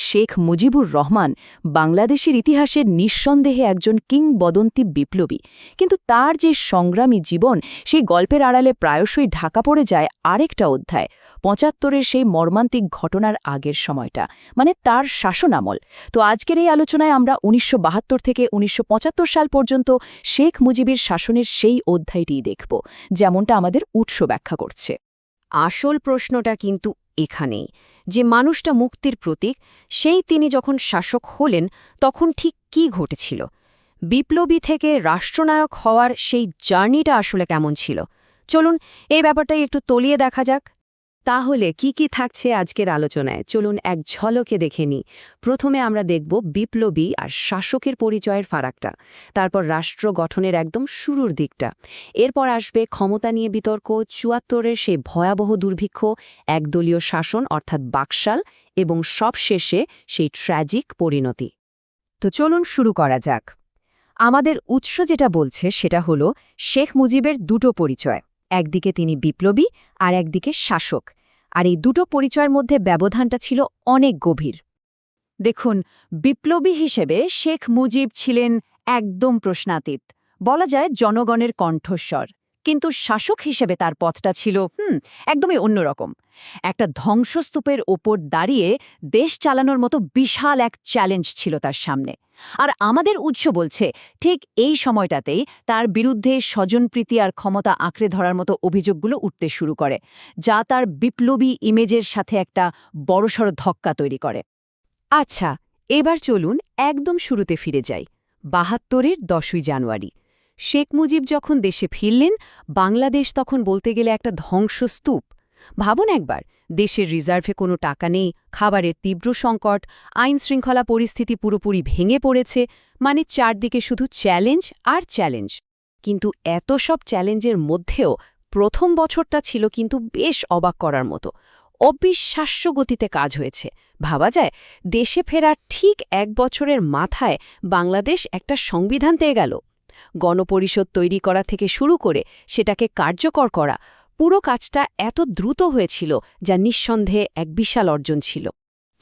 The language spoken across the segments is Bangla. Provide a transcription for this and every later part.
শেখ মুজিবুর রহমান বাংলাদেশের ইতিহাসের নিঃসন্দেহে একজন কিংবদন্তি বিপ্লবী, কিন্তু তার যে সংগ্রামী জীবন, সেই গল্পের আড়ালে প্রায়শই ঢাকা পড়ে যায় আরেকটা অধ্যায়, ৭৫-এর সেই মর্মান্তিক ঘটনার আগের সময়টা, মানে তার শাসনামল। তো আজকের এই আলোচনায় আমরা ১৯৭২ থেকে ১৯৭৫ সাল পর্যন্ত শেখ মুজিবের শাসনের সেই অধ্যায়টিই দেখব, যেমনটা আমাদের উৎস ব্যাখ্যা করছে। আসল প্রশ্নটা কিন্তু এখানেই, যে মানুষটা মুক্তির প্রতীক, তিনি যখন শাসক হলেন তখন ঠিক কী ঘটেছিল? বিপ্লবী থেকে রাষ্ট্রনায়ক হওয়ার সেই জার্নিটা আসলে কেমন ছিল? চলুন এই ব্যাপারটাই একটু তলিয়ে দেখা যাক। তাহলে কি কি থাকছে আজকের আলোচনায়, চলুন এক ঝলকে দেখে নিই। প্রথমে আমরা দেখব বিপ্লবী আর শাসকের পরিচয়ের ফারাকটা, তারপর রাষ্ট্র গঠনের একদম শুরুর দিকটা, এরপর আসবে ক্ষমতা নিয়ে বিতর্ক, ৭৪-এর সেই ভয়াবহ দুর্ভিক্ষ, একদলীয় শাসন অর্থাৎ বাকশাল, এবং সবশেষে সেই ট্র্যাজিক পরিণতি। তো চলুন শুরু করা যাক। আমাদের উৎস যেটা বলছে সেটা হলো শেখ মুজিবের দুটো পরিচয়, একদিকে তিনি বিপ্লবী আর একদিকে শাসক, আর এই দুটো পরিচয়ের মধ্যে ব্যবধানটা ছিল অনেক গভীর। দেখুন, বিপ্লবী হিসেবে শেখ মুজিব ছিলেন একদম প্রশ্নাতীত, বলা যায় জনগণের কণ্ঠস্বর, কিন্তু শাসক হিসেবে তার পথটা ছিল একদমই অন্যরকম। একটা ধ্বংসস্তূপের ওপর দাঁড়িয়ে দেশ চালানোর মতো বিশাল এক চ্যালেঞ্জ ছিল তার সামনে। আর আমাদের উৎস বলছে ঠিক এই সময়টাতেই তার বিরুদ্ধে স্বজনপ্রীতি আর ক্ষমতা আঁকড়ে ধরার মতো অভিযোগগুলো উঠতে শুরু করে, যা তার বিপ্লবী ইমেজের সাথে একটা বড়সড় ধক্কা তৈরি করে। আচ্ছা, এবার চলুন একদম শুরুতে ফিরে যাই। ৭২-এর ১০ই জানুয়ারি শেখ মুজিব যখন দেশে ফিরলেন, বাংলাদেশ তখন বলতে গেলে একটা ধ্বংসস্তূপ। ভাবুন একবার, দেশের রিজার্ভে কোনো টাকা নেই, খাবারের তীব্র সংকট, আইনশৃঙ্খলা পরিস্থিতি পুরোপুরি ভেঙে পড়েছে, মানে চারদিকে শুধু চ্যালেঞ্জ আর চ্যালেঞ্জ। কিন্তু এত সব চ্যালেঞ্জের মধ্যেও প্রথম বছরটা ছিল কিন্তু বেশ অবাক করার মতো। অবিশ্বাস্য গতিতে কাজ হয়েছে। ভাবা যায়, দেশে ফেরার ঠিক ১ বছরের মাথায় বাংলাদেশ একটা সংবিধান পেয়ে গেল। গণপরিষদ তৈরি করা থেকে শুরু করে সেটাকে কার্যকর করা, পুরো কাজটা এত দ্রুত হয়েছিল, যা নিঃসন্দেহে এক বিশাল অর্জন ছিল।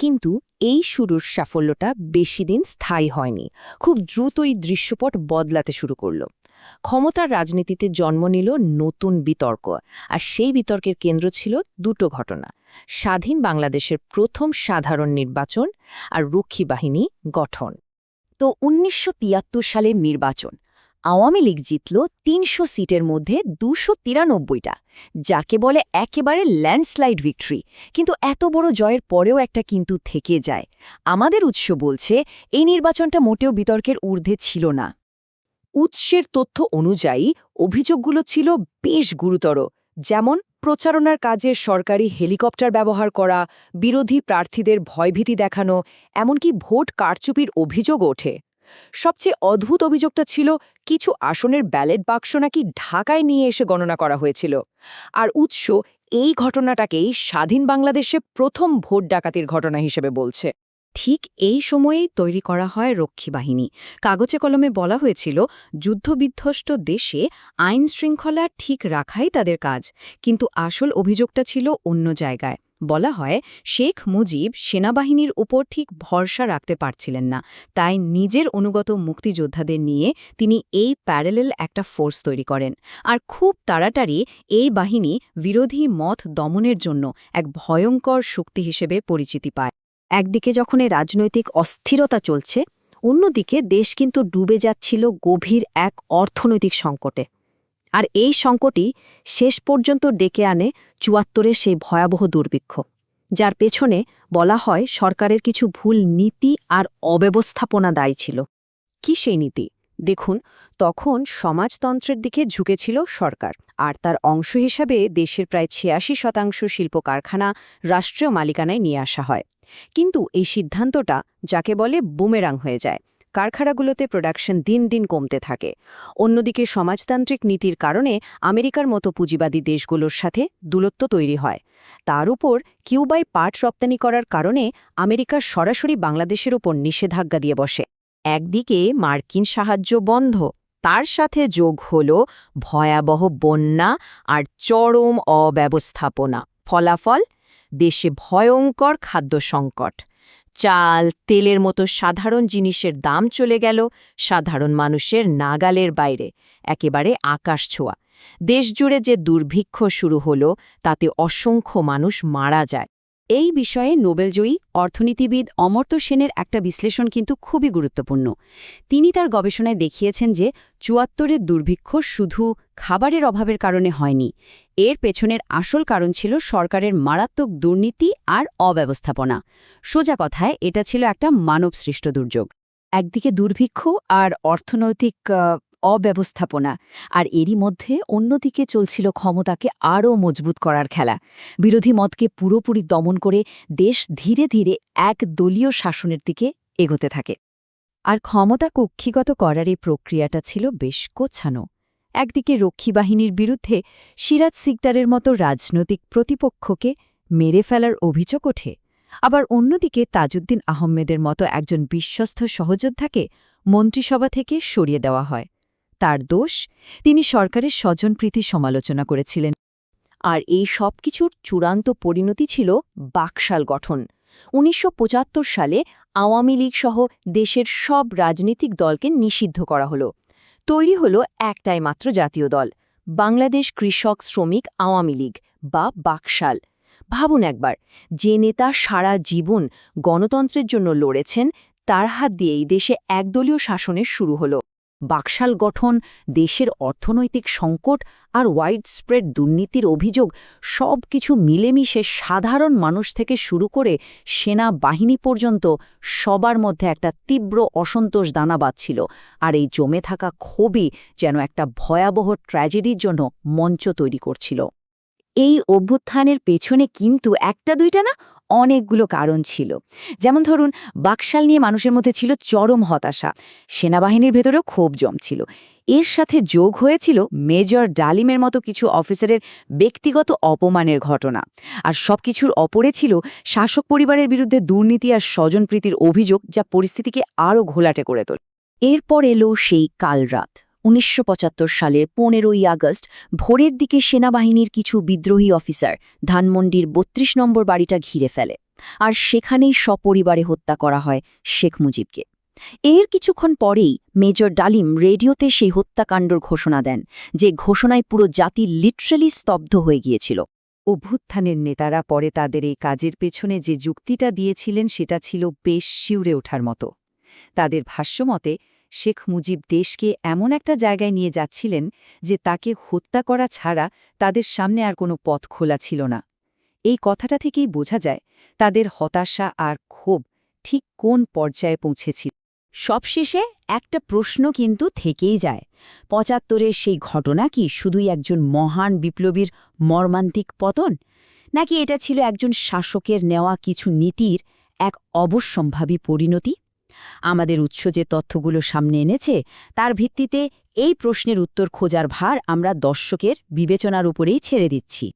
কিন্তু এই শুরুর সাফল্যটা বেশিদিন স্থায়ী হয়নি। খুব দ্রুতই দৃশ্যপট বদলাতে শুরু করল। ক্ষমতার রাজনীতিতে জন্ম নিল নতুন বিতর্ক, আর সেই বিতর্কের কেন্দ্র ছিল দুটো ঘটনা: স্বাধীন বাংলাদেশের প্রথম সাধারণ নির্বাচন আর রক্ষী বাহিনী গঠন। তো ১৯৭৩ সালের নির্বাচন, আওয়ামী লীগ জিতল ৩০০ সিটের মধ্যে ২৯৩টা, যাকে বলে একেবারে ল্যান্ডস্লাইড ভিক্টরি। কিন্তু এত বড় জয়ের পরেও একটা কিন্তু থেকে যায়। আমাদের উৎস বলছে এই নির্বাচনটা মোটেও বিতর্কের ঊর্ধ্বে ছিল না। উৎসের তথ্য অনুযায়ী অভিযোগগুলো ছিল বেশ গুরুতর, যেমন প্রচারণার কাজে সরকারি হেলিকপ্টার ব্যবহার করা, বিরোধী প্রার্থীদের ভয়ভীতি দেখানো, এমনকি ভোট কারচুপির অভিযোগ ওঠে। সবচেয়ে অদ্ভুত অভিযোগটা ছিল কিছু আসনের ব্যালট বাক্স নাকি ঢাকায় নিয়ে এসে গণনা করা হয়েছিল। আর উৎস এই ঘটনাটাকেই স্বাধীন বাংলাদেশে প্রথম ভোট ডাকাতির ঘটনা হিসেবে বলছে। ঠিক এই সময়েই তৈরি করা হয় রক্ষী বাহিনী। কাগজে কলমে বলা হয়েছিল যুদ্ধবিধ্বস্ত দেশে আইন শৃঙ্খলা ঠিক রাখাই তাদের কাজ, কিন্তু আসল অভিযোগটা ছিল অন্য জায়গায়। বলা হয় শেখ মুজিব সেনাবাহিনীর উপর ঠিক ভরসা রাখতে পারছিলেন না, তাই নিজের অনুগত মুক্তিযোদ্ধাদের নিয়ে তিনি এই প্যারালেল একটা ফোর্স তৈরি করেন। আর খুব তাড়াতাড়ি এই বাহিনী বিরোধী মত দমনের জন্য এক ভয়ঙ্কর শক্তি হিসেবে পরিচিতি পায়। একদিকে যখন এই রাজনৈতিক অস্থিরতা চলছে, অন্যদিকে দেশ কিন্তু ডুবে যাচ্ছিল গভীর এক অর্থনৈতিক সংকটে। আর এই সংকটই শেষ পর্যন্ত ডেকে আনে ৭৪-এর সেই ভয়াবহ দুর্ভিক্ষ, যার পেছনে বলা হয় সরকারের কিছু ভুল নীতি আর অব্যবস্থাপনা দায়ী ছিল। কি সেই নীতি? দেখুন, তখন সমাজতন্ত্রের দিকে ঝুঁকেছিল সরকার, আর তার অংশ হিসাবে দেশের প্রায় ৮৬% শিল্প কারখানা রাষ্ট্রীয় মালিকানায় নিয়ে আসা হয়। কিন্তু এই সিদ্ধান্তটা যাকে বলে বুমেরাং হয়ে যায়। কারখানাগুলোতে প্রোডাকশন দিন দিন কমতে থাকে। অন্যদিকে সমাজতান্ত্রিক নীতির কারণে আমেরিকার মতো পুঁজিবাদী দেশগুলোর সাথে দূরত্ব তৈরি হয়। তার উপর কিউবায় পাট রপ্তানি করার কারণে আমেরিকা সরাসরি বাংলাদেশের উপর নিষেধাজ্ঞা দিয়ে বসে। একদিকে মার্কিন সাহায্য বন্ধ, তার সাথে যোগ হল ভয়াবহ বন্যা আর চরম অব্যবস্থাপনা। ফলাফল, দেশে ভয়ঙ্কর খাদ্য সংকট। চাল তেলের মতো সাধারণ জিনিসের দাম চলে গেল সাধারণ মানুষের নাগালের বাইরে, একেবারে আকাশ ছোঁয়া। দেশজুড়ে যে দুর্ভিক্ষ শুরু হলো তাতে অসংখ্য মানুষ মারা যায়। এই বিষয়ে নোবেলজয়ী অর্থনীতিবিদ অমর্ত্য সেনের একটা বিশ্লেষণ কিন্তু খুবই গুরুত্বপূর্ণ। তিনি তার গবেষণায় দেখিয়েছেন যে ৭৪-এর দুর্ভিক্ষ শুধু খাবারের অভাবের কারণে হয়নি। এর পেছনের আসল কারণ ছিল সরকারের মারাত্মক দুর্নীতি আর অব্যবস্থাপনা। সোজা কথায় এটা ছিল একটা মানবসৃষ্ট দুর্যোগ। একদিকে দুর্ভিক্ষ আর অর্থনৈতিক অব্যবস্থাপনা, আর এরই মধ্যে অন্যদিকে চলছিল ক্ষমতাকে আরও মজবুত করার খেলা। বিরোধী মতকে পুরোপুরি দমন করে দেশ ধীরে ধীরে এক দলীয় শাসনের দিকে এগোতে থাকে। আর ক্ষমতা কক্ষিগত করার এই প্রক্রিয়াটা ছিল বেশ গোছানো। একদিকে রক্ষী বাহিনীর বিরুদ্ধে সিরাজ সিকদারের মতো রাজনৈতিক প্রতিপক্ষকে মেরে ফেলার অভিযোগ ওঠে, আবার অন্যদিকে তাজউদ্দিন আহমেদের মতো একজন বিশ্বস্ত সহযোদ্ধাকে মন্ত্রিসভা থেকে সরিয়ে দেওয়া হয়। তার দোষ, তিনি সরকারের স্বজনপ্রীতি সমালোচনা করেছিলেন। আর এই সব কিছুর চূড়ান্ত পরিণতি ছিল বাকশাল গঠন। ১৯৭৫ সালে আওয়ামী লীগ সহ দেশের সব রাজনৈতিক দলকে নিষিদ্ধ করা হলো। তৈরি হলো একটাই মাত্র জাতীয় দল, বাংলাদেশ কৃষক শ্রমিক আওয়ামী লীগ বা বাকশাল। ভাবুন একবার, যে নেতা সারা জীবন গণতন্ত্রের জন্য লড়েছেন, তার হাত দিয়েই দেশে একদলীয় শাসনের শুরু হলো। বাকশাল গঠন, দেশের অর্থনৈতিক সংকট আর ওয়াইডস্প্রেড দুর্নীতির অভিযোগ সবকিছু মিলেমিশে সাধারণ মানুষ থেকে শুরু করে সেনা বাহিনী পর্যন্ত সবার মধ্যে একটা তীব্র অসন্তোষ দানা বাঁধছিল। আর এই জমে থাকা ক্ষোভই যেন একটা ভয়াবহ ট্র্যাজেডির জন্য মঞ্চ তৈরি করছিল। এই অভ্যুত্থানের পেছনে কিন্তু একটা দুইটা না, অনেকগুলো কারণ ছিল। যেমন ধরুন, বাকশাল নিয়ে মানুষের মধ্যে ছিল চরম হতাশা, সেনাবাহিনীর ভেতরেও ক্ষোভ জমছিল। এর সাথে যোগ হয়েছিল মেজর ডালিমের মতো কিছু অফিসারের ব্যক্তিগত অপমানের ঘটনা। আর সবকিছুর অপরে ছিল শাসক পরিবারের বিরুদ্ধে দুর্নীতি আর স্বজনপ্রীতির অভিযোগ, যা পরিস্থিতিকে আরও ঘোলাটে করে তোলে। এরপর এলো সেই কালরাত, ১৯৭৫ সালের ১৫ই আগস্ট ভোরের দিকে সেনাবাহিনীর কিছু বিদ্রোহী অফিসার ধানমন্ডির ৩২ নম্বর বাড়িটা ঘিরে ফেলে, আর সেখানেই সপরিবারে হত্যা করা হয় শেখ মুজিবকে। এর কিছুক্ষণ পরেই মেজর ডালিম রেডিওতে সেই হত্যাকাণ্ডর ঘোষণা দেন, যে ঘোষণায় পুরো জাতি লিটারালি স্তব্ধ হয়ে গিয়েছিল। অভ্যুত্থানের নেতারা পরে তাদের এই কাজের পেছনে যে যুক্তিটা দিয়েছিলেন সেটা ছিল বেশ শিউরে ওঠার মতো। তাদের ভাষ্যমতে শেখ মুজিব দেশকে এমন একটা জায়গায় নিয়ে যাচ্ছিলেন যে তাকে হত্যা করা ছাড়া তাদের সামনে আর কোনো পথ খোলা ছিল না। এই কথাটা থেকেই বোঝা যায় তাদের হতাশা আর ক্ষোভ ঠিক কোন পর্যায়ে পৌঁছেছিল। সবশেষে একটা প্রশ্ন কিন্তু থেকেই যায়, ৭৫-এর সেই ঘটনা কি শুধুই একজন মহান বিপ্লবীর মর্মান্তিক পতন, নাকি এটা ছিল একজন শাসকের নেওয়া কিছু নীতির এক অবশ্যম্ভাবী পরিণতি? আমাদের উৎস যে তথ্যগুলো সামনে এনেছে তার ভিত্তিতে এই প্রশ্নের উত্তর খোঁজার ভার আমরা দর্শকের বিবেচনার উপরেই ছেড়ে দিচ্ছি।